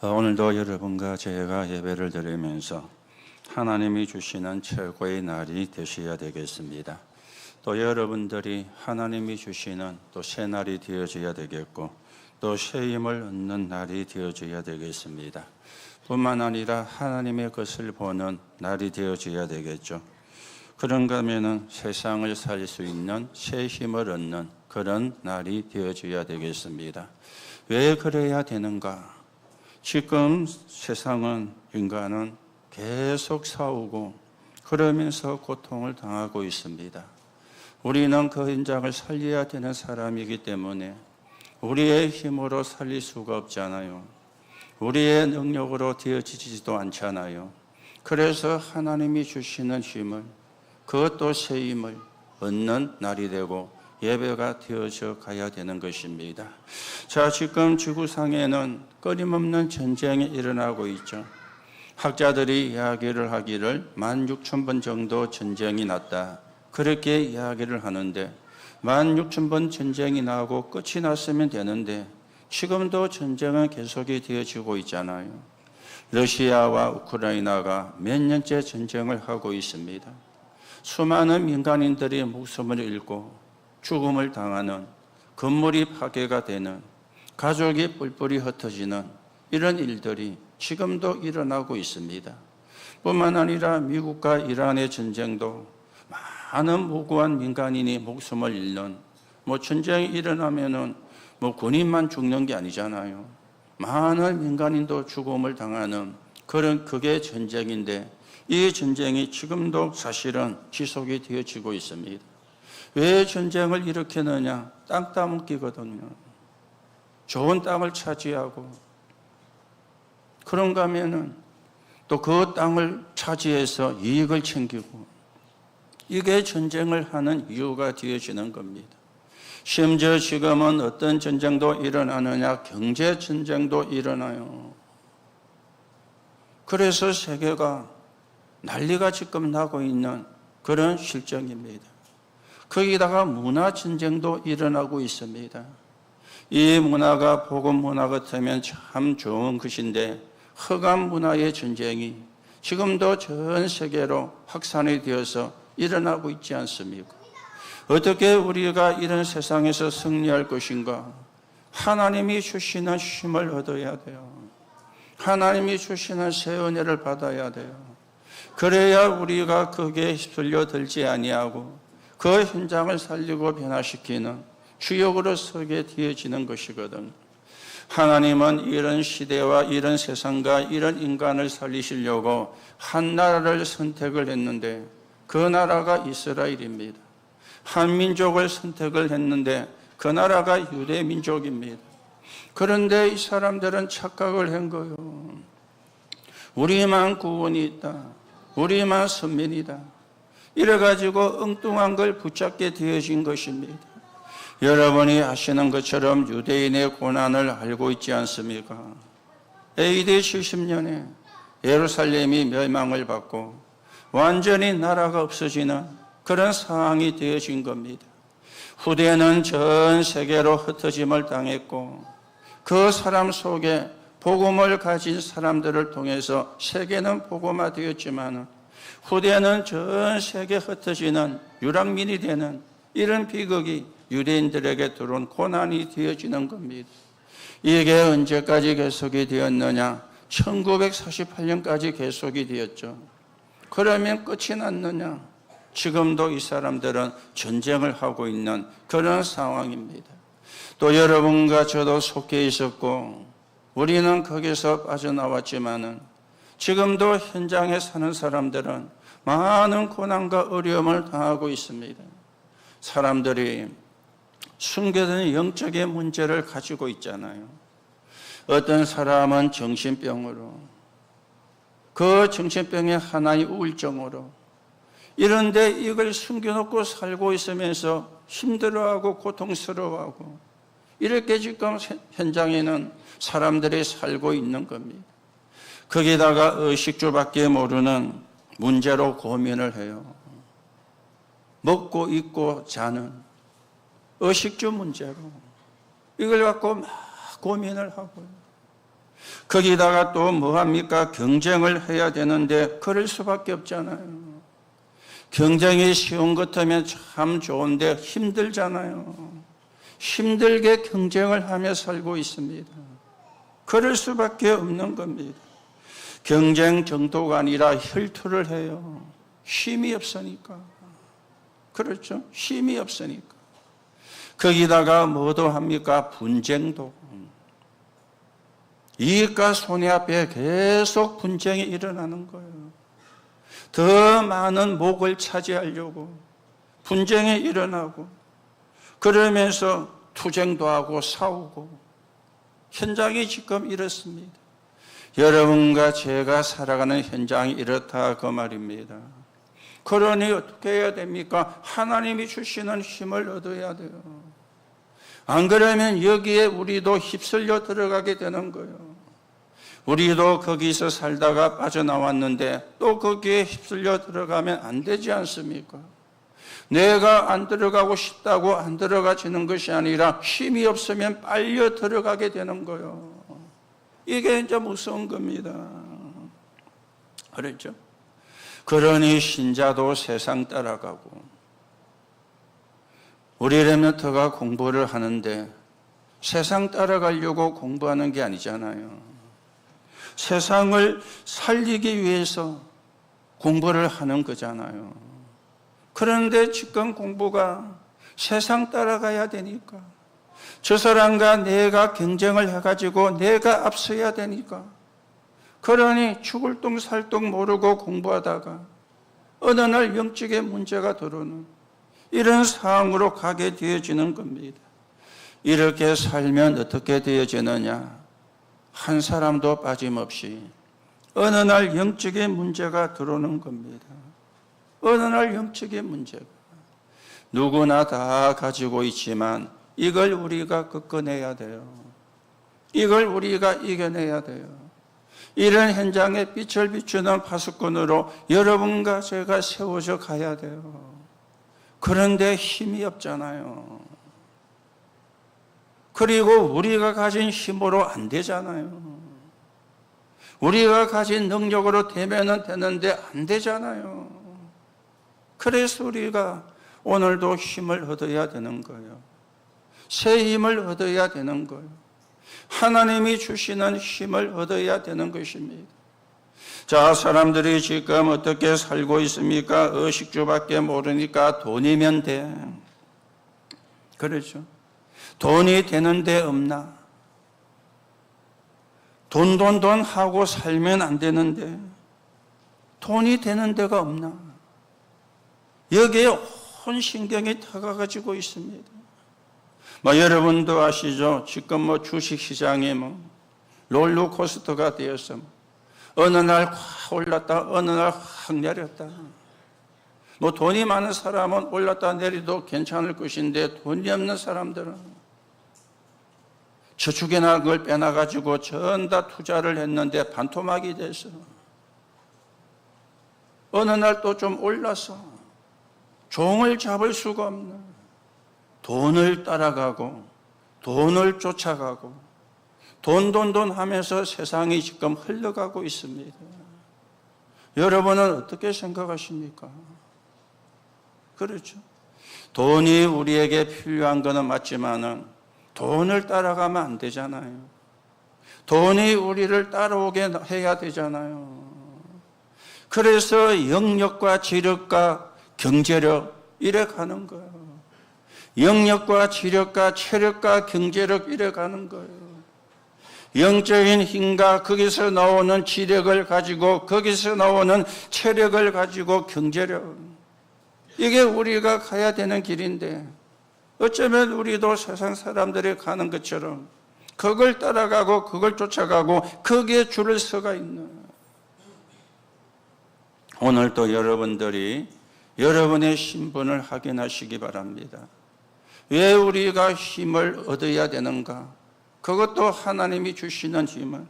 오늘도 여러분과 제가 예배를 드리면서 하나님이 주시는 최고의 날이 되셔야 되겠습니다. 또 여러분들이 하나님이 주시는 또 새 날이 되어져야 되겠고 또 새 힘을 얻는 날이 되어져야 되겠습니다. 뿐만 아니라 하나님의 것을 보는 날이 되어져야 되겠죠. 그런가 하면은 세상을 살 수 있는 새 힘을 얻는 그런 날이 되어져야 되겠습니다. 왜 그래야 되는가? 지금 세상은, 인간은 계속 싸우고 그러면서 고통을 당하고 있습니다. 우리는 그 인장을 살려야 되는 사람이기 때문에 우리의 힘으로 살릴 수가 없잖아요. 우리의 능력으로 되어지지도 않잖아요. 그래서 하나님이 주시는 힘을, 그것도 새 힘을 얻는 날이 되고 예배가 되어져 가야 되는 것입니다. 자, 지금 지구상에는 끊임없는 전쟁이 일어나고 있죠. 학자들이 이야기를 하기를 16,000번 정도 전쟁이 났다, 그렇게 이야기를 하는데 16,000번 전쟁이 나고 끝이 났으면 되는데 지금도 전쟁은 계속이 되어지고 있잖아요. 러시아와 우크라이나가 몇 년째 전쟁을 하고 있습니다. 수많은 민간인들이 목숨을 잃고 죽음을 당하는, 건물이 파괴가 되는, 가족이 뿔뿔이 흩어지는 이런 일들이 지금도 일어나고 있습니다. 뿐만 아니라 미국과 이란의 전쟁도 많은 무고한 민간인이 목숨을 잃는, 전쟁이 일어나면은 군인만 죽는 게 아니잖아요. 많은 민간인도 죽음을 당하는 그게 전쟁인데 이 전쟁이 지금도 사실은 지속이 되어지고 있습니다. 왜 전쟁을 일으키느냐? 땅 따먹기거든요. 좋은 땅을 차지하고, 그런가 하면은 또 그 땅을 차지해서 이익을 챙기고, 이게 전쟁을 하는 이유가 되어지는 겁니다. 심지어 지금은 어떤 전쟁도 일어나느냐? 경제 전쟁도 일어나요. 그래서 세계가 난리가 지금 나고 있는 그런 실정입니다. 거기다가 문화 전쟁도 일어나고 있습니다. 이 문화가 복음 문화 같으면 참 좋은 것인데 흑암 문화의 전쟁이 지금도 전 세계로 확산이 되어서 일어나고 있지 않습니까? 어떻게 우리가 이런 세상에서 승리할 것인가? 하나님이 주시는 힘을 얻어야 돼요. 하나님이 주시는 새 은혜를 받아야 돼요. 그래야 우리가 거기에 휩쓸려 들지 아니하고 그 현장을 살리고 변화시키는 주역으로 서게 되어지는 것이거든. 하나님은 이런 시대와 이런 세상과 이런 인간을 살리시려고 한 나라를 선택을 했는데 그 나라가 이스라엘입니다. 한 민족을 선택을 했는데 그 나라가 유대 민족입니다. 그런데 이 사람들은 착각을 한 거예요. 우리만 구원이 있다, 우리만 선민이다, 이래가지고 엉뚱한 걸 붙잡게 되어진 것입니다. 여러분이 아시는 것처럼 유대인의 고난을 알고 있지 않습니까? AD 70년에 예루살렘이 멸망을 받고 완전히 나라가 없어지는 그런 상황이 되어진 겁니다. 후대는 전 세계로 흩어짐을 당했고 그 사람 속에 복음을 가진 사람들을 통해서 세계는 복음화되었지만 후대는 전 세계 흩어지는 유랑민이 되는 이런 비극이 유대인들에게 들어온 고난이 되어지는 겁니다. 이게 언제까지 계속이 되었느냐? 1948년까지 계속이 되었죠. 그러면 끝이 났느냐? 지금도 이 사람들은 전쟁을 하고 있는 그런 상황입니다. 또 여러분과 저도 속해 있었고 우리는 거기서 빠져나왔지만은 지금도 현장에 사는 사람들은 많은 고난과 어려움을 당하고 있습니다. 사람들이 숨겨둔 영적인 문제를 가지고 있잖아요. 어떤 사람은 정신병으로, 그 정신병의 하나의 우울증으로, 이런데 이걸 숨겨놓고 살고 있으면서 힘들어하고 고통스러워하고 이렇게 지금 현장에는 사람들이 살고 있는 겁니다. 거기다가 의식주밖에 모르는 문제로 고민을 해요. 먹고 입고 자는 의식주 문제로 이걸 갖고 막 고민을 하고요. 거기다가 또 뭐합니까? 경쟁을 해야 되는데 그럴 수밖에 없잖아요. 경쟁이 쉬운 것 같으면 참 좋은데 힘들잖아요. 힘들게 경쟁을 하며 살고 있습니다. 그럴 수밖에 없는 겁니다. 경쟁 정도가 아니라 혈투를 해요. 힘이 없으니까. 그렇죠? 힘이 없으니까. 거기다가 뭐도 합니까? 분쟁도. 이익과 손해 앞에 계속 분쟁이 일어나는 거예요. 더 많은 목을 차지하려고 분쟁이 일어나고 그러면서 투쟁도 하고 싸우고 현장이 지금 이렇습니다. 여러분과 제가 살아가는 현장이 이렇다 그 말입니다. 그러니 어떻게 해야 됩니까? 하나님이 주시는 힘을 얻어야 돼요. 안 그러면 여기에 우리도 휩쓸려 들어가게 되는 거예요. 우리도 거기서 살다가 빠져나왔는데 또 거기에 휩쓸려 들어가면 안 되지 않습니까? 내가 안 들어가고 싶다고 안 들어가지는 것이 아니라 힘이 없으면 빨려 들어가게 되는 거예요. 이게 이제 무서운 겁니다. 그렇죠? 그러니 신자도 세상 따라가고 우리 레미넌트가 공부를 하는데 세상 따라가려고 공부하는 게 아니잖아요. 세상을 살리기 위해서 공부를 하는 거잖아요. 그런데 지금 공부가 세상 따라가야 되니까 저 사람과 내가 경쟁을 해가지고 내가 앞서야 되니까 그러니 죽을 똥 살 똥 모르고 공부하다가 어느 날 영적인 문제가 들어오는 이런 상황으로 가게 되어지는 겁니다. 이렇게 살면 어떻게 되어지느냐? 한 사람도 빠짐없이 어느 날 영적인 문제가 들어오는 겁니다. 어느 날 영적인 문제가 누구나 다 가지고 있지만 이걸 우리가 꺾어내야 돼요. 이걸 우리가 이겨내야 돼요. 이런 현장에 빛을 비추는 파수꾼으로 여러분과 제가 세워져 가야 돼요. 그런데 힘이 없잖아요. 그리고 우리가 가진 힘으로 안 되잖아요. 우리가 가진 능력으로 되면은 되는데 안 되잖아요. 그래서 우리가 오늘도 힘을 얻어야 되는 거예요. 새 힘을 얻어야 되는 거예요. 하나님이 주시는 힘을 얻어야 되는 것입니다. 자, 사람들이 지금 어떻게 살고 있습니까? 의식주밖에 모르니까 돈이면 돼. 그렇죠? 돈이 되는데 없나? 돈 하고 살면 안 되는데 돈이 되는 데가 없나? 여기에 온 신경이 다가가지고 있습니다. 여러분도 아시죠? 지금 주식시장이 롤러코스터가 되어서 어느 날 확 올랐다 어느 날 확 내렸다. 돈이 많은 사람은 올랐다 내리도 괜찮을 것인데 돈이 없는 사람들은 저축이나 그걸 빼놔가지고 전 다 투자를 했는데 반토막이 돼서 어느 날 또 좀 올라서 종을 잡을 수가 없는 돈을 따라가고 돈을 쫓아가고 돈 하면서 세상이 지금 흘러가고 있습니다. 여러분은 어떻게 생각하십니까? 그렇죠. 돈이 우리에게 필요한 것은 맞지만은 돈을 따라가면 안 되잖아요. 돈이 우리를 따라오게 해야 되잖아요. 그래서 영력과 지력과 경제력 이래 가는 거예요. 영력과 지력과 체력과 경제력 이래 가는 거예요. 영적인 힘과 거기서 나오는 지력을 가지고 거기서 나오는 체력을 가지고 경제력 이게 우리가 가야 되는 길인데 어쩌면 우리도 세상 사람들이 가는 것처럼 그걸 따라가고 그걸 쫓아가고 거기에 줄을 서가 있는 오늘도 여러분들이 여러분의 신분을 확인하시기 바랍니다. 왜 우리가 힘을 얻어야 되는가? 그것도 하나님이 주시는 힘을.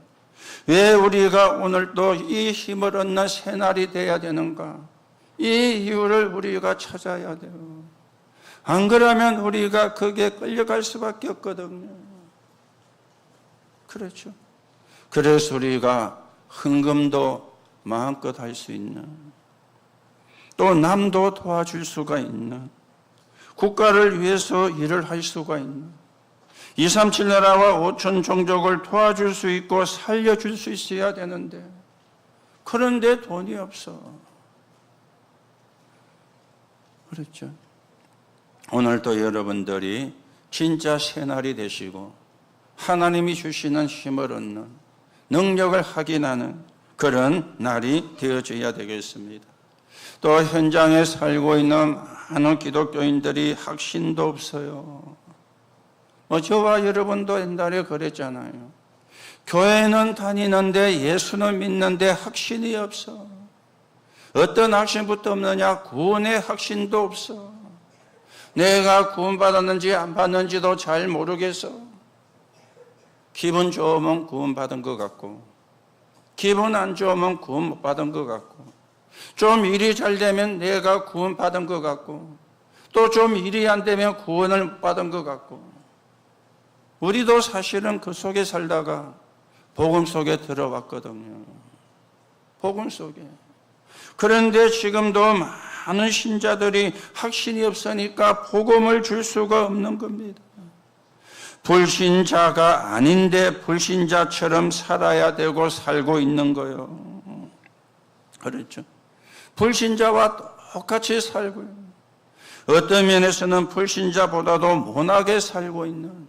왜 우리가 오늘도 이 힘을 얻는 새날이 되어야 되는가? 이 이유를 우리가 찾아야 돼요. 안 그러면 우리가 거기에 끌려갈 수밖에 없거든요. 그렇죠. 그래서 우리가 헌금도 마음껏 할 수 있는, 또 남도 도와줄 수가 있는, 국가를 위해서 일을 할 수가 있는, 237 나라와 5천 종족을 도와줄 수 있고 살려줄 수 있어야 되는데, 그런데 돈이 없어. 그렇죠? 오늘도 여러분들이 진짜 새날이 되시고 하나님이 주시는 힘을 얻는, 능력을 확인하는 그런 날이 되어져야 되겠습니다. 또 현장에 살고 있는 많은 기독교인들이 확신도 없어요. 저와 여러분도 옛날에 그랬잖아요. 교회는 다니는데 예수는 믿는데 확신이 없어. 어떤 확신부터 없느냐? 구원의 확신도 없어. 내가 구원받았는지 안 받는지도 잘 모르겠어. 기분 좋으면 구원받은 것 같고, 기분 안 좋으면 구원 못 받은 것 같고, 좀 일이 잘 되면 내가 구원받은 것 같고, 또 좀 일이 안 되면 구원을 못 받은 것 같고, 우리도 사실은 그 속에 살다가 복음 속에 들어왔거든요. 복음 속에. 그런데 지금도 많은 신자들이 확신이 없으니까 복음을 줄 수가 없는 겁니다. 불신자가 아닌데 불신자처럼 살아야 되고 살고 있는 거예요. 그렇죠? 불신자와 똑같이 살고요. 어떤 면에서는 불신자보다도 못하게 살고 있는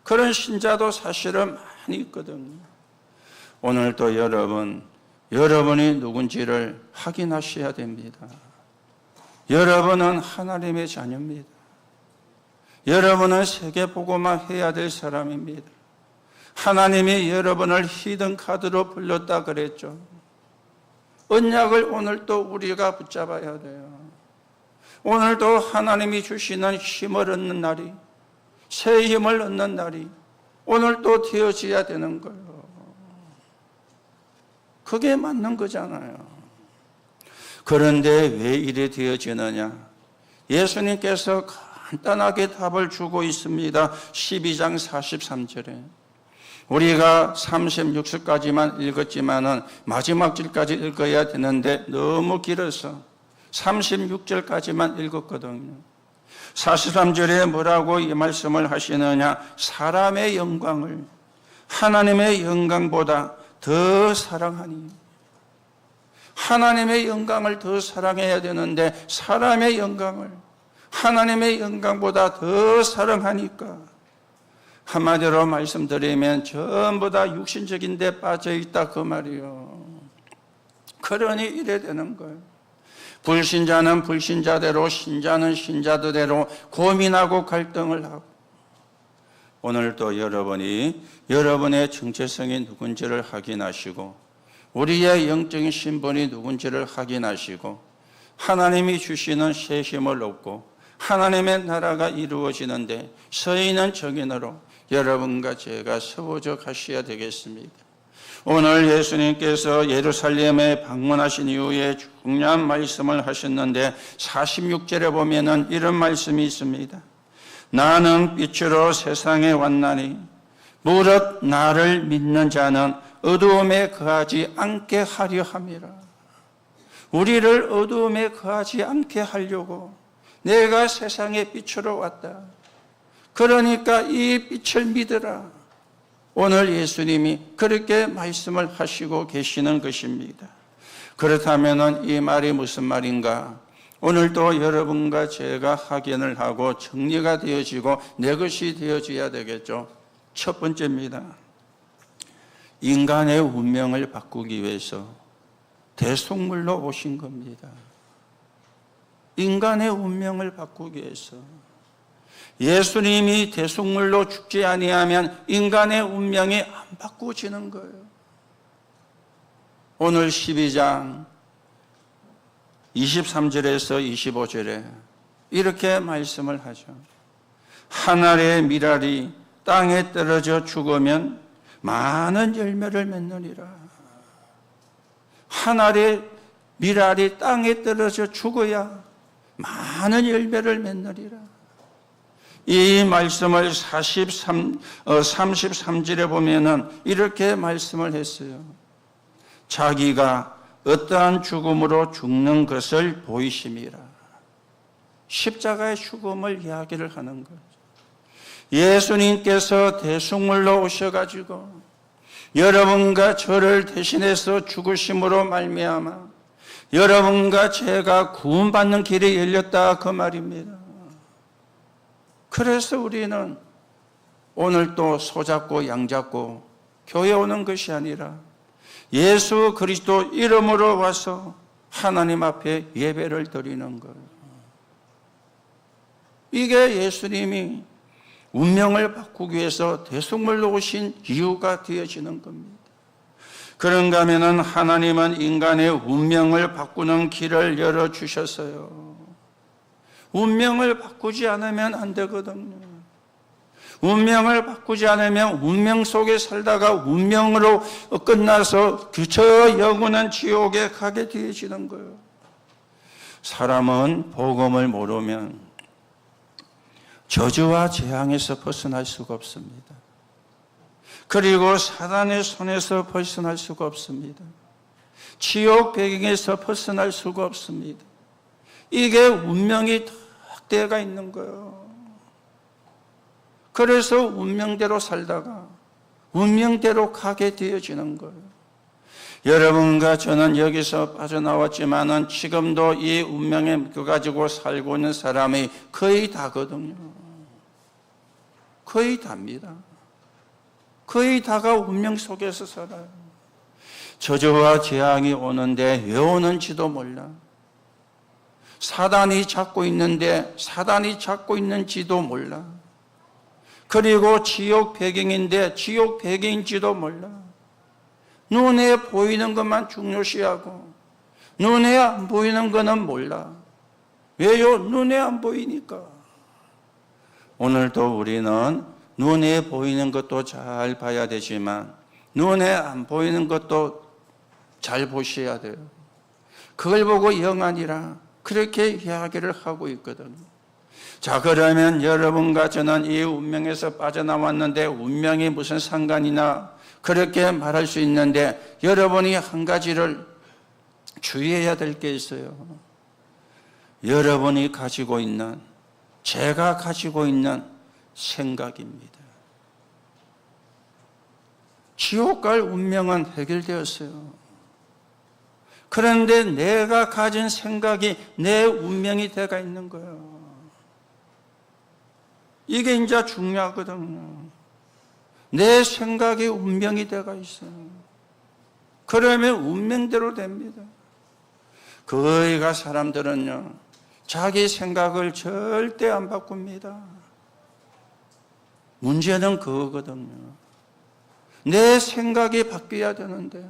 그런 신자도 사실은 많이 있거든요. 오늘도 여러분이 누군지를 확인하셔야 됩니다. 여러분은 하나님의 자녀입니다. 여러분은 세계보고만 해야 될 사람입니다. 하나님이 여러분을 히든 카드로 불렀다 그랬죠. 언약을 오늘도 우리가 붙잡아야 돼요. 오늘도 하나님이 주시는 힘을 얻는 날이, 새 힘을 얻는 날이 오늘도 되어져야 되는 거예요. 그게 맞는 거잖아요. 그런데 왜 이래 되어지느냐? 예수님께서 간단하게 답을 주고 있습니다. 12장 43절에. 우리가 36절까지만 읽었지만은 마지막 절까지 읽어야 되는데 너무 길어서 36절까지만 읽었거든요. 43절에 뭐라고 이 말씀을 하시느냐? 사람의 영광을 하나님의 영광보다 더 사랑하니. 하나님의 영광을 더 사랑해야 되는데 사람의 영광을 하나님의 영광보다 더 사랑하니까, 한마디로 말씀드리면 전부 다 육신적인 데 빠져있다 그 말이요. 그러니 이래 되는 거예요. 불신자는 불신자대로, 신자는 신자대로 고민하고 갈등을 하고, 오늘도 여러분의 정체성이 누군지를 확인하시고 우리의 영적인 신분이 누군지를 확인하시고 하나님이 주시는 새 힘을 얻고 하나님의 나라가 이루어지는데 서 있는 정인으로 여러분과 제가 서보적 하셔야 되겠습니다. 오늘 예수님께서 예루살렘에 방문하신 이후에 중요한 말씀을 하셨는데 46절에 보면은 이런 말씀이 있습니다. 나는 빛으로 세상에 왔나니 무릇 나를 믿는 자는 어두움에 거하지 않게 하려 함이라. 우리를 어두움에 거하지 않게 하려고 내가 세상의 빛으로 왔다. 그러니까 이 빛을 믿으라. 오늘 예수님이 그렇게 말씀을 하시고 계시는 것입니다. 그렇다면 이 말이 무슨 말인가? 오늘도 여러분과 제가 확인을 하고 정리가 되어지고 내 것이 되어져야 되겠죠. 첫 번째입니다. 인간의 운명을 바꾸기 위해서 대속물로 오신 겁니다. 인간의 운명을 바꾸기 위해서. 예수님이 대속물로 죽지 아니하면 인간의 운명이 안 바꾸어지는 거예요. 오늘 12장 23절에서 25절에 이렇게 말씀을 하죠. 하늘의 밀알이 땅에 떨어져 죽으면 많은 열매를 맺느니라. 하늘의 밀알이 땅에 떨어져 죽어야 많은 열매를 맺느니라. 이 말씀을 33절에 보면은 이렇게 말씀을 했어요. 자기가 어떠한 죽음으로 죽는 것을 보이심이라. 십자가의 죽음을 이야기를 하는 거죠. 예수님께서 대속물로 오셔가지고 여러분과 저를 대신해서 죽으심으로 말미암아 여러분과 제가 구원받는 길이 열렸다 그 말입니다. 그래서 우리는 오늘 또 소잡고 양잡고 교회 오는 것이 아니라 예수 그리스도 이름으로 와서 하나님 앞에 예배를 드리는 거예요. 이게 예수님이 운명을 바꾸기 위해서 대속물로 오신 이유가 되어지는 겁니다. 그런가 하면은 하나님은 인간의 운명을 바꾸는 길을 열어주셨어요. 운명을 바꾸지 않으면 안 되거든요. 운명을 바꾸지 않으면 운명 속에 살다가 운명으로 끝나서 저 영원한 지옥에 가게 되어지는 거예요. 사람은 복음을 모르면 저주와 재앙에서 벗어날 수가 없습니다. 그리고 사단의 손에서 벗어날 수가 없습니다. 지옥 배경에서 벗어날 수가 없습니다. 이게 운명이 딱 때가 있는 거예요. 그래서 운명대로 살다가 운명대로 가게 되어지는 거예요. 여러분과 저는 여기서 빠져나왔지만은 지금도 이 운명에 가지고 살고 있는 사람이 거의 다거든요. 거의 답니다. 거의 다가 운명 속에서 살아요. 저주와 재앙이 오는데 왜 오는지도 몰라. 사단이 잡고 있는데 사단이 잡고 있는지도 몰라. 그리고 지옥 배경인데 지옥 배경인지도 몰라. 눈에 보이는 것만 중요시하고 눈에 안 보이는 것은 몰라. 왜요? 눈에 안 보이니까. 오늘도 우리는 눈에 보이는 것도 잘 봐야 되지만 눈에 안 보이는 것도 잘 보셔야 돼요. 그걸 보고 영안이라 그렇게 이야기를 하고 있거든요. 자, 그러면 여러분과 저는 이 운명에서 빠져나왔는데 운명이 무슨 상관이나 그렇게 말할 수 있는데 여러분이 한 가지를 주의해야 될 게 있어요. 여러분이 가지고 있는, 제가 가지고 있는 생각입니다. 지옥 갈 운명은 해결되었어요. 그런데 내가 가진 생각이 내 운명이 돼가 있는 거예요. 이게 이제 중요하거든요. 내 생각이 운명이 돼가 있어요. 그러면 운명대로 됩니다. 그이가 사람들은요, 자기 생각을 절대 안 바꿉니다. 문제는 그거거든요. 내 생각이 바뀌어야 되는데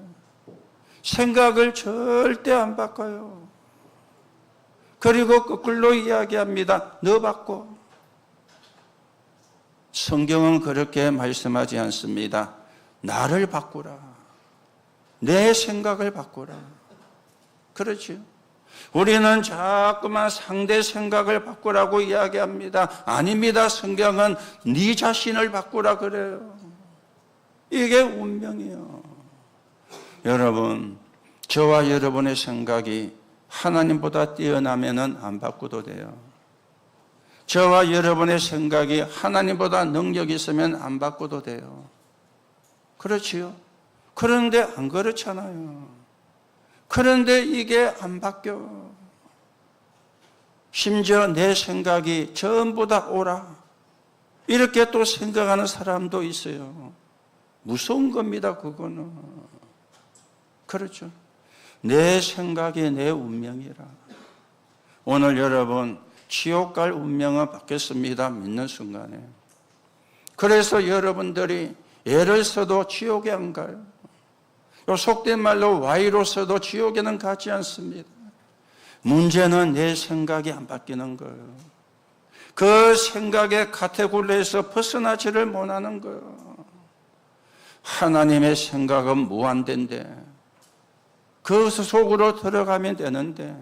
생각을 절대 안 바꿔요. 그리고 거꾸로 이야기합니다. 너 바꿔. 성경은 그렇게 말씀하지 않습니다. 나를 바꾸라. 내 생각을 바꾸라. 그렇죠? 우리는 자꾸만 상대 생각을 바꾸라고 이야기합니다. 아닙니다. 성경은 네 자신을 바꾸라 그래요. 이게 운명이에요. 여러분, 저와 여러분의 생각이 하나님보다 뛰어나면은 안 바꾸도 돼요. 저와 여러분의 생각이 하나님보다 능력이 있으면 안 바꾸도 돼요. 그렇지요? 그런데 안 그렇잖아요. 그런데 이게 안 바뀌어. 심지어 내 생각이 전부 다 옳아. 이렇게 또 생각하는 사람도 있어요. 무서운 겁니다, 그거는. 그렇죠? 내 생각이 내 운명이라. 오늘 여러분, 지옥 갈 운명은 바뀌었습니다. 믿는 순간에. 그래서 여러분들이 애를 써도 지옥에 안 가요. 요 속된 말로 Y로 써도 지옥에는 가지 않습니다. 문제는 내 생각이 안 바뀌는 거예요. 그 생각의 카테고리에서 벗어나지를 못하는 거예요. 하나님의 생각은 무한대인데 그 속으로 들어가면 되는데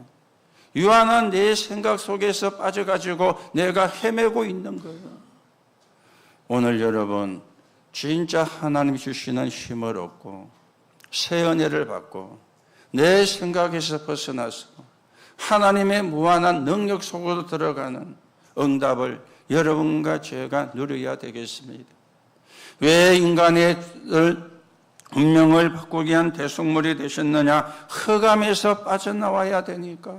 유한한 내 생각 속에서 빠져가지고 내가 헤매고 있는 거예요. 오늘 여러분 진짜 하나님이 주시는 힘을 얻고 새 은혜를 받고 내 생각에서 벗어나서 하나님의 무한한 능력 속으로 들어가는 응답을 여러분과 제가 누려야 되겠습니다. 왜 인간의 운명을 바꾸기 위한 대속물이 되셨느냐? 흑암에서 빠져나와야 되니까.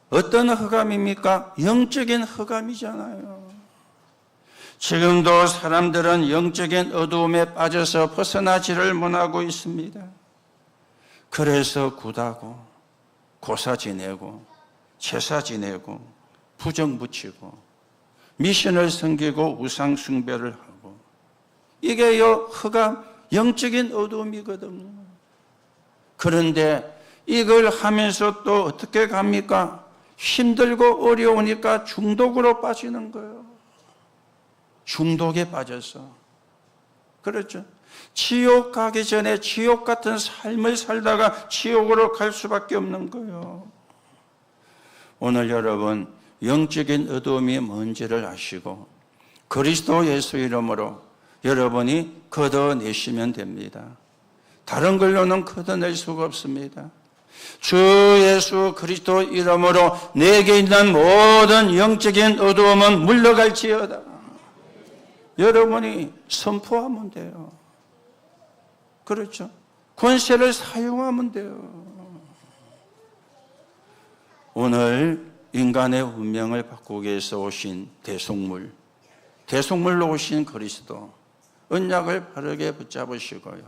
어떤 흑암입니까? 영적인 흑암이잖아요. 지금도 사람들은 영적인 어두움에 빠져서 벗어나지를 못하고 있습니다. 그래서 굿하고 고사 지내고 제사 지내고 부정 붙이고 미신을 섬기고 우상 숭배를 하고 이게 흑암 영적인 어두움이거든요. 그런데 이걸 하면서 또 어떻게 갑니까? 힘들고 어려우니까 중독으로 빠지는 거예요. 중독에 빠져서. 그렇죠. 지옥 가기 전에 지옥 같은 삶을 살다가 지옥으로 갈 수밖에 없는 거예요. 오늘 여러분 영적인 어두움이 뭔지를 아시고 그리스도 예수 이름으로 여러분이 걷어내시면 됩니다. 다른 걸로는 걷어낼 수가 없습니다. 주 예수 그리스도 이름으로 내게 있는 모든 영적인 어두움은 물러갈지어다. 여러분이 선포하면 돼요. 그렇죠. 권세를 사용하면 돼요. 오늘 인간의 운명을 바꾸기 위해서 오신 대속물로 오신 그리스도, 언약을 바르게 붙잡으시고요.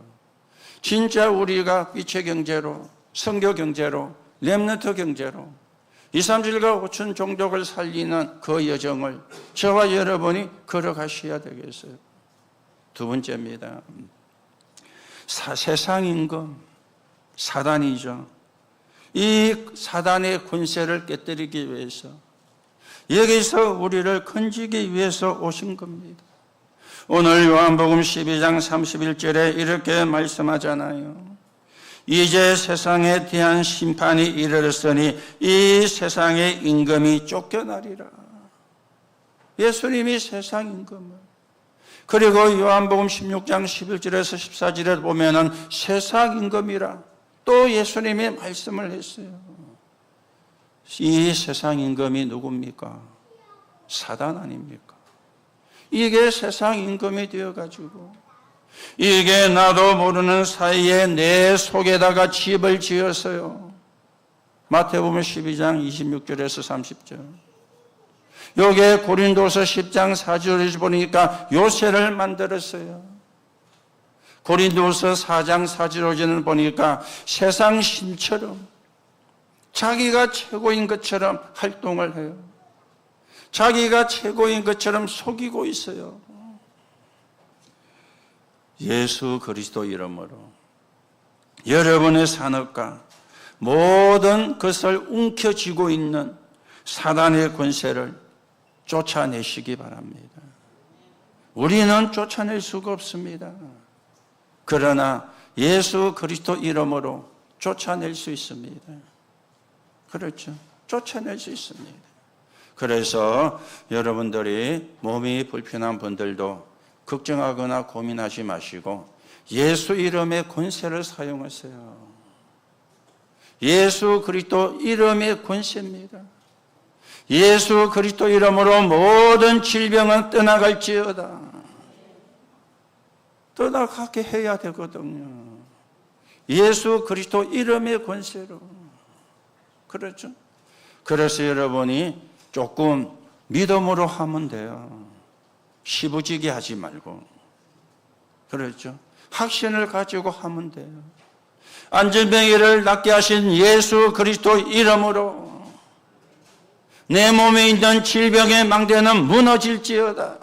진짜 우리가 빛의 경제로, 선교 경제로, 렘넌트 경제로 2, 3일과 5천 종족을 살리는 그 여정을 저와 여러분이 걸어가셔야 되겠어요. 두 번째입니다. 세상 임금, 사단이죠. 이 사단의 권세를 깨뜨리기 위해서 여기서 우리를 건지기 위해서 오신 겁니다. 오늘 요한복음 12장 31절에 이렇게 말씀하잖아요. 이제 세상에 대한 심판이 이르렀으니 이 세상의 임금이 쫓겨나리라. 예수님이 세상 임금을. 그리고 요한복음 16장 11절에서 14절에 보면은 세상 임금이라 또 예수님이 말씀을 했어요. 이 세상 임금이 누굽니까? 사단 아닙니까? 이게 세상 임금이 되어가지고 이게 나도 모르는 사이에 내 속에다가 집을 지었어요. 마태복음 12장 26절에서 30절. 여기에 고린도서 10장 4절에 보니까 요새를 만들었어요. 고린도서 4장 4절에는 보니까 세상 신처럼 자기가 최고인 것처럼 활동을 해요. 자기가 최고인 것처럼 속이고 있어요. 예수 그리스도 이름으로 여러분의 산업과 모든 것을 움켜쥐고 있는 사단의 권세를 쫓아내시기 바랍니다. 우리는 쫓아낼 수가 없습니다. 그러나 예수 그리스도 이름으로 쫓아낼 수 있습니다. 그렇죠. 쫓아낼 수 있습니다. 그래서 여러분들이 몸이 불편한 분들도 걱정하거나 고민하지 마시고 예수 이름의 권세를 사용하세요. 예수 그리스도 이름의 권세입니다. 예수 그리스도 이름으로 모든 질병은 떠나갈지어다. 떠나가게 해야 되거든요. 예수 그리스도 이름의 권세로. 그렇죠? 그래서 여러분이 조금 믿음으로 하면 돼요. 시부지게 하지 말고. 그렇죠? 확신을 가지고 하면 돼요. 안전병이를 낫게 하신 예수 그리스도 이름으로 내 몸에 있는 질병의 망대는 무너질지어다.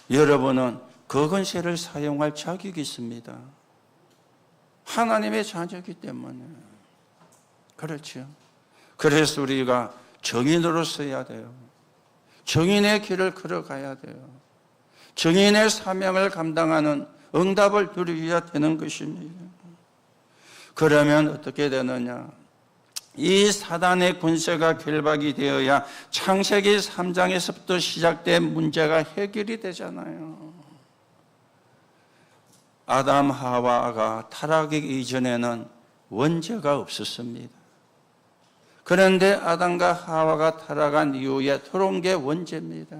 여러분은 그 권세를 사용할 자격이 있습니다. 하나님의 자녀이기 때문에. 그렇죠. 그래서 우리가 정인으로 서야 돼요. 정인의 길을 걸어가야 돼요. 정인의 사명을 감당하는 응답을 누려야 되는 것입니다. 그러면 어떻게 되느냐? 이 사단의 권세가 결박이 되어야 창세기 3장에서부터 시작된 문제가 해결이 되잖아요. 아담 하와가 타락하기 이전에는 원죄가 없었습니다. 그런데 아담과 하와가 타락한 이후에 들어온 게 원죄입니다.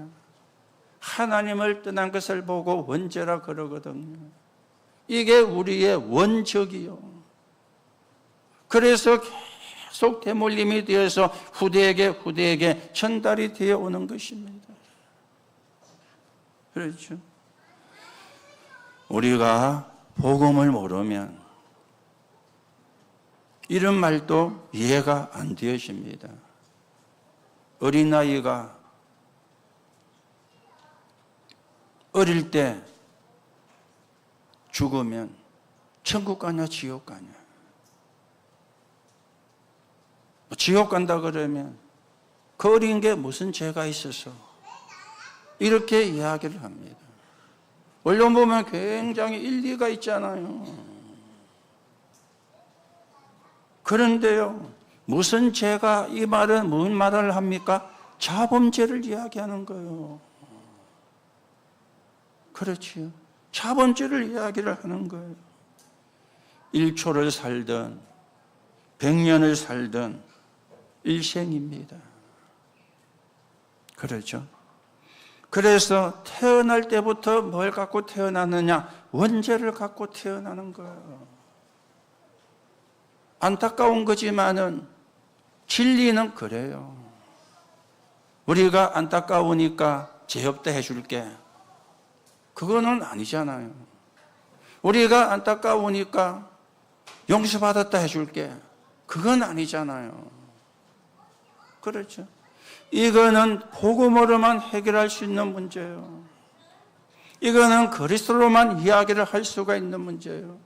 하나님을 떠난 것을 보고 원죄라 그러거든요. 이게 우리의 원적이요. 그래서 계속 대물림이 되어서 후대에게 전달이 되어 오는 것입니다. 그렇죠? 우리가 복음을 모르면 이런 말도 이해가 안 되어집니다. 어린아이가 어릴 때 죽으면 천국 가냐 지옥 가냐. 지옥 간다 그러면 그 어린 게 무슨 죄가 있어서 이렇게 이야기를 합니다. 원론 보면 굉장히 일리가 있잖아요. 그런데요, 무슨 죄가, 이 말은 무슨 말을 합니까? 자범죄를 이야기하는 거예요. 그렇지요. 자범죄를 이야기를 하는 거예요. 1초를 살든 100년을 살든 일생입니다. 그렇죠. 그래서 태어날 때부터 뭘 갖고 태어났느냐? 원죄를 갖고 태어나는 거예요. 안타까운 거지만은 진리는 그래요. 우리가 안타까우니까 죄 없다 해줄게. 그거는 아니잖아요. 우리가 안타까우니까 용서받았다 해줄게. 그건 아니잖아요. 그렇죠. 이거는 복음으로만 해결할 수 있는 문제예요. 이거는 그리스도로만 이야기를 할 수가 있는 문제예요.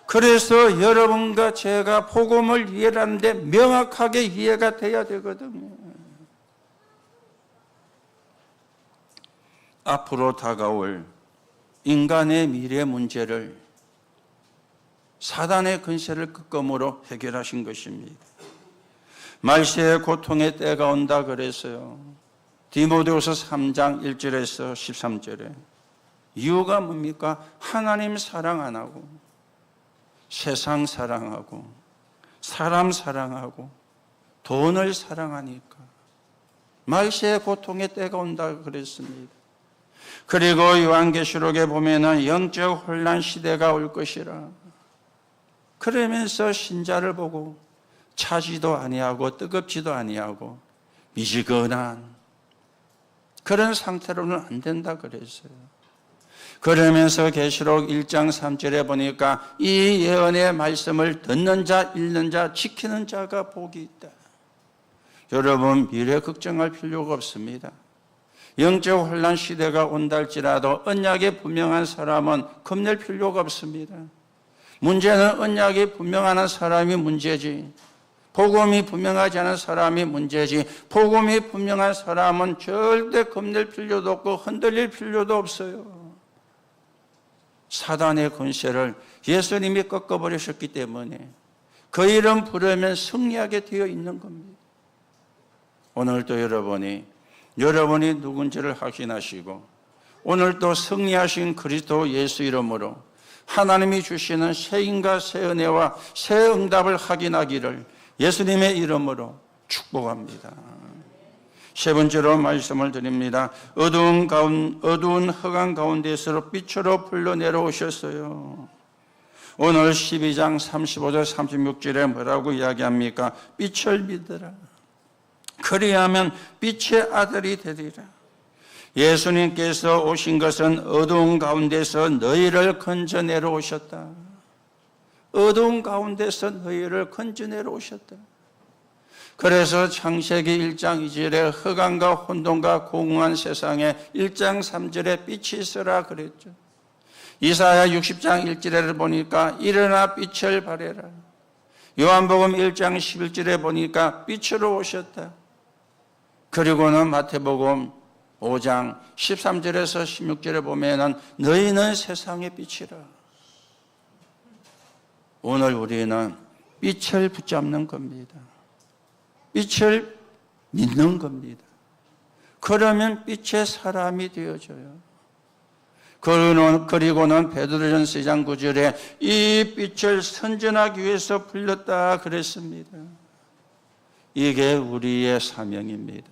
그래서 여러분과 제가 복음을 이해하는데 명확하게 이해가 돼야 되거든요. 앞으로 다가올 인간의 미래 문제를 사단의 근세를 끝검으로 해결하신 것입니다. 말세의 고통의 때가 온다 그랬어요. 디모데후서 3장 1절에서 13절에. 이유가 뭡니까? 하나님 사랑 안 하고 세상 사랑하고 사람 사랑하고 돈을 사랑하니까 말세의 고통의 때가 온다 그랬습니다. 그리고 요한계시록에 보면은 영적 혼란 시대가 올 것이라. 그러면서 신자를 보고 차지도 아니하고 뜨겁지도 아니하고 미지근한 그런 상태로는 안 된다 그랬어요. 그러면서 계시록 1장 3절에 보니까 이 예언의 말씀을 듣는 자, 읽는 자, 지키는 자가 복이 있다. 여러분 미래 걱정할 필요가 없습니다. 영적 혼란 시대가 온다 할지라도 언약이 분명한 사람은 겁낼 필요가 없습니다. 문제는 언약이 분명한 사람이 문제지, 복음이 분명하지 않은 사람이 문제지, 복음이 분명한 사람은 절대 겁낼 필요도 없고 흔들릴 필요도 없어요. 사단의 권세를 예수님이 꺾어버리셨기 때문에 그 이름 부르면 승리하게 되어 있는 겁니다. 오늘도 여러분이 누군지를 확인하시고 오늘도 승리하신 그리스도 예수 이름으로 하나님이 주시는 새 인과 새 은혜와 새 응답을 확인하기를 예수님의 이름으로 축복합니다. 세 번째로 말씀을 드립니다. 어두운 흑암 가운데서 빛으로 불러 내려오셨어요. 오늘 12장 35절 36절에 뭐라고 이야기합니까? 빛을 믿으라. 그리하면 빛의 아들이 되리라. 예수님께서 오신 것은 어두운 가운데서 너희를 건져내려 오셨다. 어두운 가운데서 너희를 건져내려 오셨다. 그래서 창세기 1장 2절에 흑암과 혼돈과 공허한 세상에 1장 3절에 빛이 있으라 그랬죠. 이사야 60장 1절에 보니까 일어나 빛을 발해라. 요한복음 1장 11절에 보니까 빛으로 오셨다. 그리고는 마태복음 5장 13절에서 16절에 보면은 너희는 세상의 빛이라. 오늘 우리는 빛을 붙잡는 겁니다. 빛을 믿는 겁니다. 그러면 빛의 사람이 되어져요. 그리고는 베드로전서 2장 9절에 이 빛을 선전하기 위해서 불렀다 그랬습니다. 이게 우리의 사명입니다.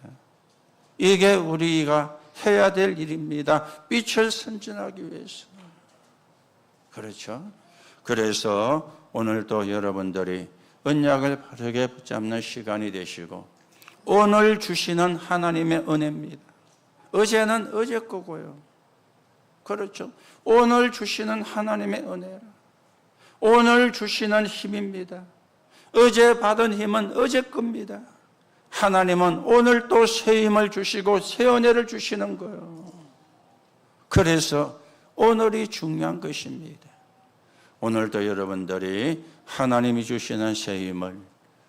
이게 우리가 해야 될 일입니다. 빛을 선전하기 위해서. 그렇죠? 그래서 오늘도 여러분들이 언약을 바르게 붙잡는 시간이 되시고, 오늘 주시는 하나님의 은혜입니다. 어제는 어제 거고요. 그렇죠? 오늘 주시는 하나님의 은혜라. 오늘 주시는 힘입니다. 어제 받은 힘은 어제 겁니다. 하나님은 오늘 또 새 힘을 주시고 새 은혜를 주시는 거예요. 그래서 오늘이 중요한 것입니다. 오늘도 여러분들이 하나님이 주시는 새 힘을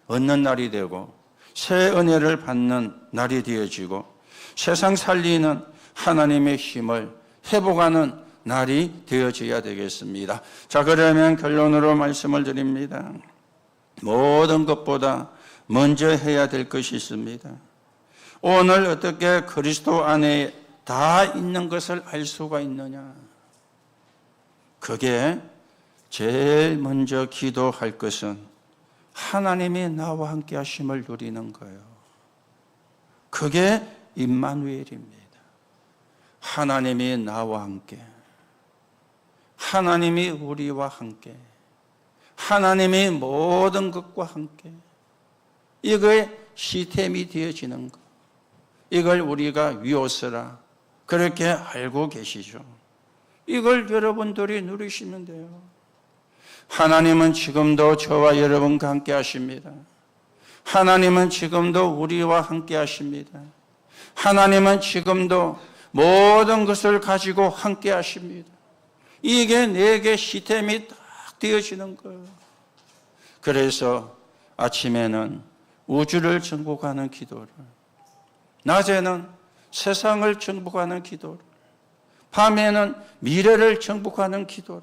얻는 날이 되고 새 은혜를 받는 날이 되어지고 세상 살리는 하나님의 힘을 회복하는 날이 되어져야 되겠습니다. 자, 그러면 결론으로 말씀을 드립니다. 모든 것보다 먼저 해야 될 것이 있습니다. 오늘 어떻게 그리스도 안에 다 있는 것을 알 수가 있느냐? 그게 제일 먼저 기도할 것은 하나님이 나와 함께 하심을 누리는 거예요. 그게 임마누엘입니다. 하나님이 나와 함께, 하나님이 우리와 함께, 하나님이 모든 것과 함께, 이거의 시스템이 되어지는 것, 이걸 우리가 위오스라 그렇게 알고 계시죠. 이걸 여러분들이 누리시면 돼요. 하나님은 지금도 저와 여러분과 함께 하십니다. 하나님은 지금도 우리와 함께 하십니다. 하나님은 지금도 모든 것을 가지고 함께 하십니다. 이게 내게 시스템이 딱 되어지는 거예요. 그래서 아침에는 우주를 정복하는 기도를, 낮에는 세상을 정복하는 기도를, 밤에는 미래를 정복하는 기도를,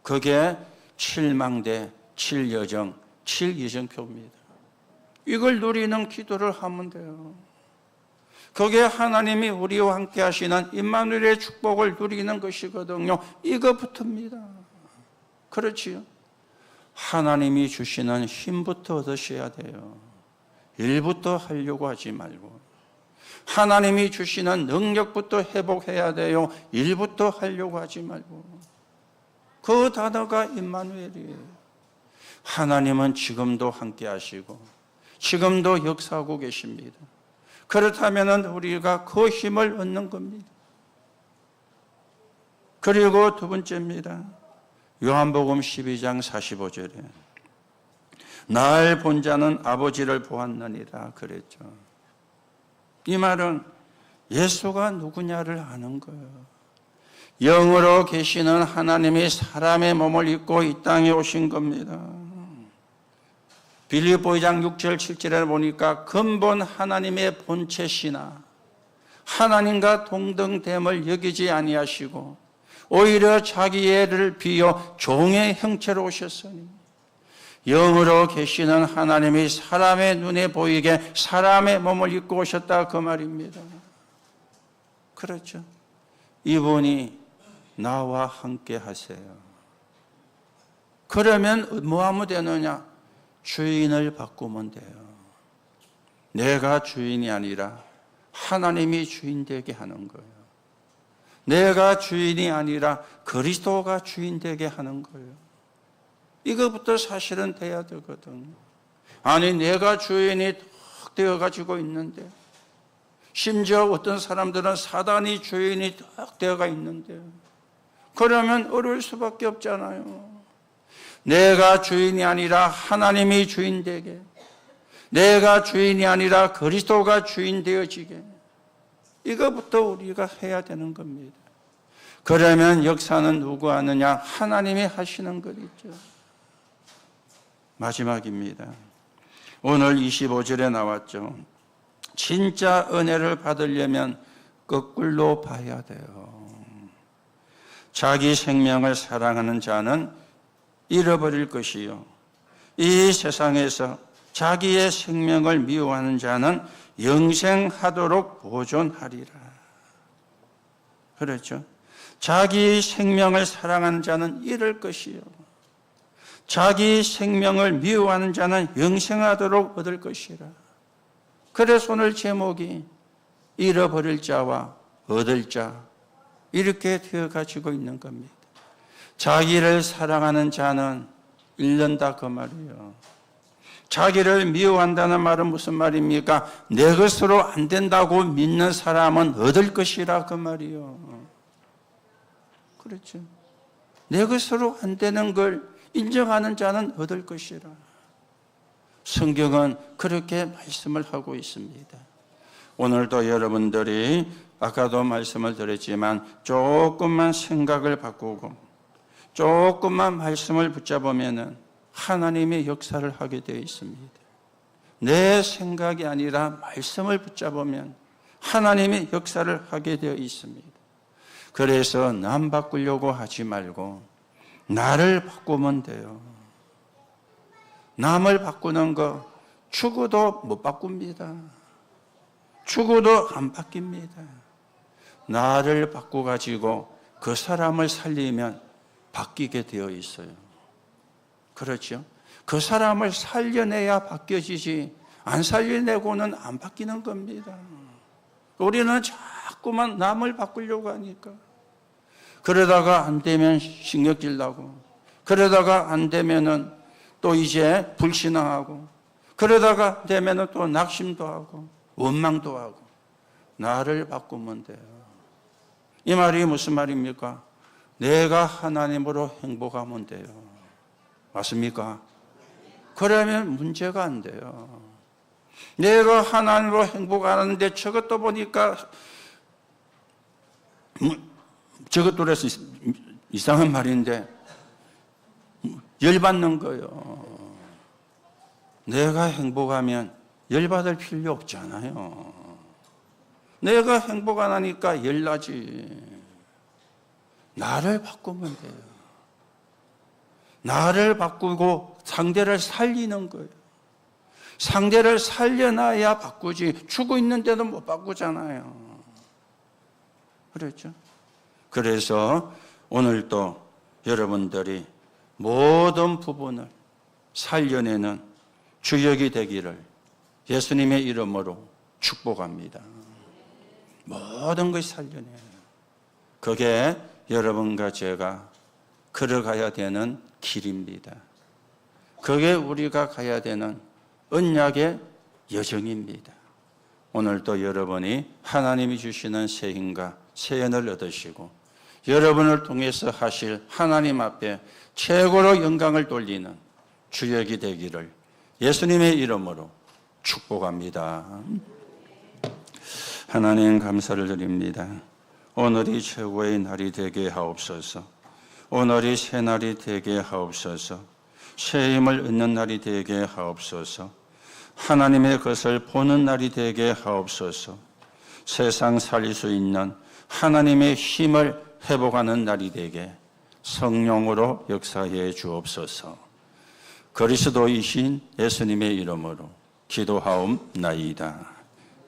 그게 7망대, 7여정, 7이정표입니다. 이걸 누리는 기도를 하면 돼요. 그게 하나님이 우리와 함께 하시는 임마누엘의 축복을 누리는 것이거든요. 이거부터입니다. 그렇지요? 하나님이 주시는 힘부터 얻으셔야 돼요. 일부터 하려고 하지 말고. 하나님이 주시는 능력부터 회복해야 돼요. 일부터 하려고 하지 말고. 그 단어가 임마누엘이에요. 하나님은 지금도 함께 하시고 지금도 역사하고 계십니다. 그렇다면 우리가 그 힘을 얻는 겁니다. 그리고 두 번째입니다. 요한복음 12장 45절에 날 본 자는 아버지를 보았느니라 그랬죠. 이 말은 예수가 누구냐를 아는 거예요. 영으로 계시는 하나님이 사람의 몸을 입고 이 땅에 오신 겁니다. 빌립보 2장 6절 7절에 보니까 근본 하나님의 본체시나 하나님과 동등됨을 여기지 아니하시고 오히려 자기 애를 비어 종의 형체로 오셨으니 영으로 계시는 하나님이 사람의 눈에 보이게 사람의 몸을 입고 오셨다 그 말입니다. 그렇죠. 이분이 나와 함께 하세요. 그러면 뭐 하면 되느냐? 주인을 바꾸면 돼요. 내가 주인이 아니라 하나님이 주인 되게 하는 거예요. 내가 주인이 아니라 그리스도가 주인 되게 하는 거예요. 이거부터 사실은 돼야 되거든요. 아니 내가 주인이 딱 되어가지고 있는데, 심지어 어떤 사람들은 사단이 주인이 딱 되어가 있는데, 그러면 어려울 수밖에 없잖아요. 내가 주인이 아니라 하나님이 주인 되게, 내가 주인이 아니라 그리스도가 주인 되어지게, 이거부터 우리가 해야 되는 겁니다. 그러면 역사는 누구 하느냐? 하나님이 하시는 거겠죠. 마지막입니다. 오늘 25절에 나왔죠. 진짜 은혜를 받으려면 거꾸로 봐야 돼요. 자기 생명을 사랑하는 자는 잃어버릴 것이요, 이 세상에서 자기의 생명을 미워하는 자는 영생하도록 보존하리라. 그렇죠? 자기 생명을 사랑하는 자는 잃을 것이요, 자기 생명을 미워하는 자는 영생하도록 얻을 것이라. 그래서 오늘 제목이 잃어버릴 자와 얻을 자, 이렇게 되어 가지고 있는 겁니다. 자기를 사랑하는 자는 잃는다 그 말이에요. 자기를 미워한다는 말은 무슨 말입니까? 내 것으로 안 된다고 믿는 사람은 얻을 것이라 그 말이에요. 그렇죠? 내 것으로 안 되는 걸 인정하는 자는 얻을 것이라. 성경은 그렇게 말씀을 하고 있습니다. 오늘도 여러분들이 아까도 말씀을 드렸지만 조금만 생각을 바꾸고 조금만 말씀을 붙잡으면 하나님의 역사를 하게 되어 있습니다. 내 생각이 아니라 말씀을 붙잡으면 하나님의 역사를 하게 되어 있습니다. 그래서 남 바꾸려고 하지 말고 나를 바꾸면 돼요. 남을 바꾸는 거 죽어도 못 바꿉니다. 죽어도 안 바뀝니다. 나를 바꿔가지고 그 사람을 살리면 바뀌게 되어 있어요. 그렇죠? 그 사람을 살려내야 바뀌어지지, 안 살려내고는 안 바뀌는 겁니다. 우리는 자꾸만 남을 바꾸려고 하니까, 그러다가 안 되면 신경질 나고, 그러다가 안 되면은 또 이제 불신앙하고, 그러다가 되면은 또 낙심도 하고 원망도 하고. 나를 바꾸면 돼요. 이 말이 무슨 말입니까? 내가 하나님으로 행복하면 돼요. 맞습니까? 그러면 문제가 안 돼요. 내가 하나님으로 행복하는데 저것도 보니까 저것도 그래서 이상한 말인데 열받는 거예요. 내가 행복하면 열받을 필요 없잖아요. 내가 행복 안 하니까 열나지. 나를 바꾸면 돼요. 나를 바꾸고 상대를 살리는 거예요. 상대를 살려놔야 바꾸지. 죽어 있는데도 못 바꾸잖아요. 그렇죠? 그래서 오늘도 여러분들이 모든 부분을 살려내는 주역이 되기를 예수님의 이름으로 축복합니다. 모든 것이 살려내요. 그게 여러분과 제가 걸어가야 되는 길입니다. 그게 우리가 가야 되는 언약의 여정입니다. 오늘도 여러분이 하나님이 주시는 새 힘과 새 연을 얻으시고 여러분을 통해서 하실 하나님 앞에 최고로 영광을 돌리는 주역이 되기를 예수님의 이름으로 축복합니다. 하나님 감사를 드립니다. 오늘이 최고의 날이 되게 하옵소서. 오늘이 새 날이 되게 하옵소서. 새 힘을 얻는 날이 되게 하옵소서. 하나님의 것을 보는 날이 되게 하옵소서. 세상 살릴 수 있는 하나님의 힘을 회복하는 날이 되게 성령으로 역사해 주옵소서. 그리스도이신 예수님의 이름으로 기도하옵나이다.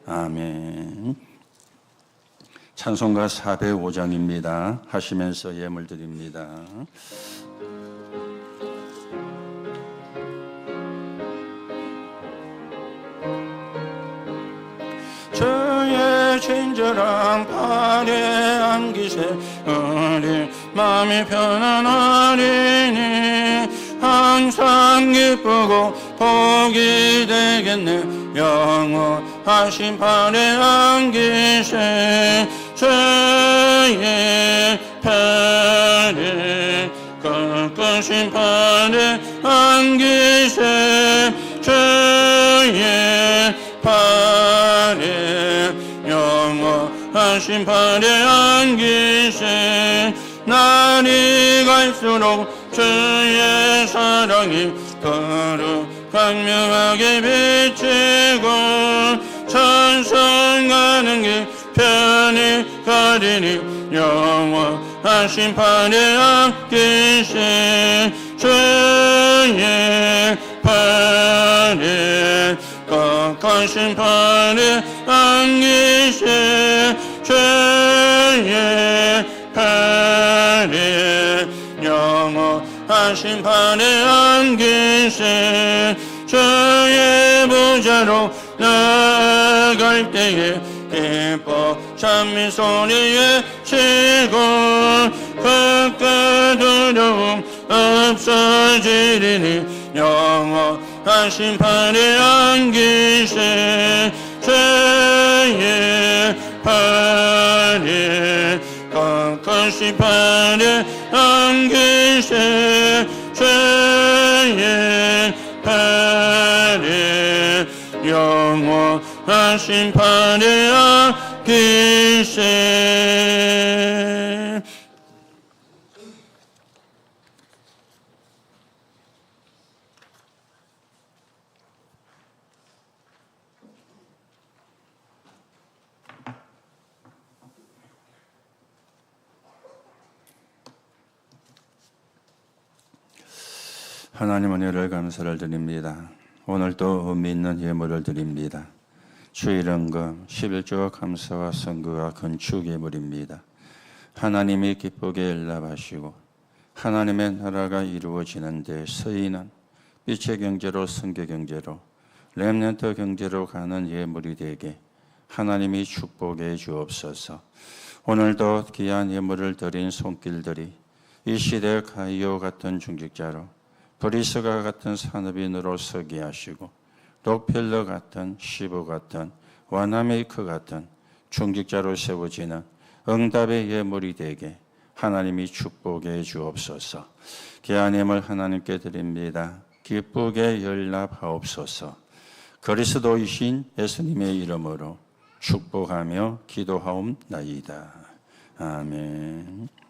아멘. 찬송가 405장입니다. 하시면서 예물 드립니다. 주의 친절한 팔에 안기세 우리 마음이 편안하리니 항상 기쁘고 복이 되겠네. 영원하신 팔에 안기세 주의 팔에 꺾으신 팔에 안기세 주의 팔에 영원하신 팔에 안기세 날이 갈수록 주의 사랑이 거룩 강명하게 비치고 찬송하는 길 편히 가리니 영원하신 팔에 안기세 주의 팔에 깎아신 팔에 안기신 죄의 팔에 영원하신 팔에 안기신 죄의 보좌로 나갈 때에 기뻐 찬미 소리 외치고 그가 두려움 없어지리니 영원하신 팔에 안기신 죄의 팔에 깎으신 팔에 안기신 죄의 팔에 영원하신 팔에 안기신 하나님 은혜를 감사를 드립니다. 오늘도 의미 있는 예물을 드립니다. 주일헌금 11조 감사와 선거와 건축 예물입니다. 하나님이 기쁘게 연락하시고 하나님의 나라가 이루어지는 데 서인은 빛의 경제로 선교 경제로 렘넌트 경제로 가는 예물이 되게 하나님이 축복해 주옵소서. 오늘도 귀한 예물을 드린 손길들이 이 시대 가이오 같은 중직자로 브리스가 같은 산업인으로 서게 하시고 록펠러 같은 시브 같은 와나메이크 같은 중직자로 세워지는 응답의 예물이 되게 하나님이 축복해 주옵소서. 귀한 예물 하나님께 드립니다. 기쁘게 연락하옵소서. 그리스도이신 예수님의 이름으로 축복하며 기도하옵나이다. 아멘.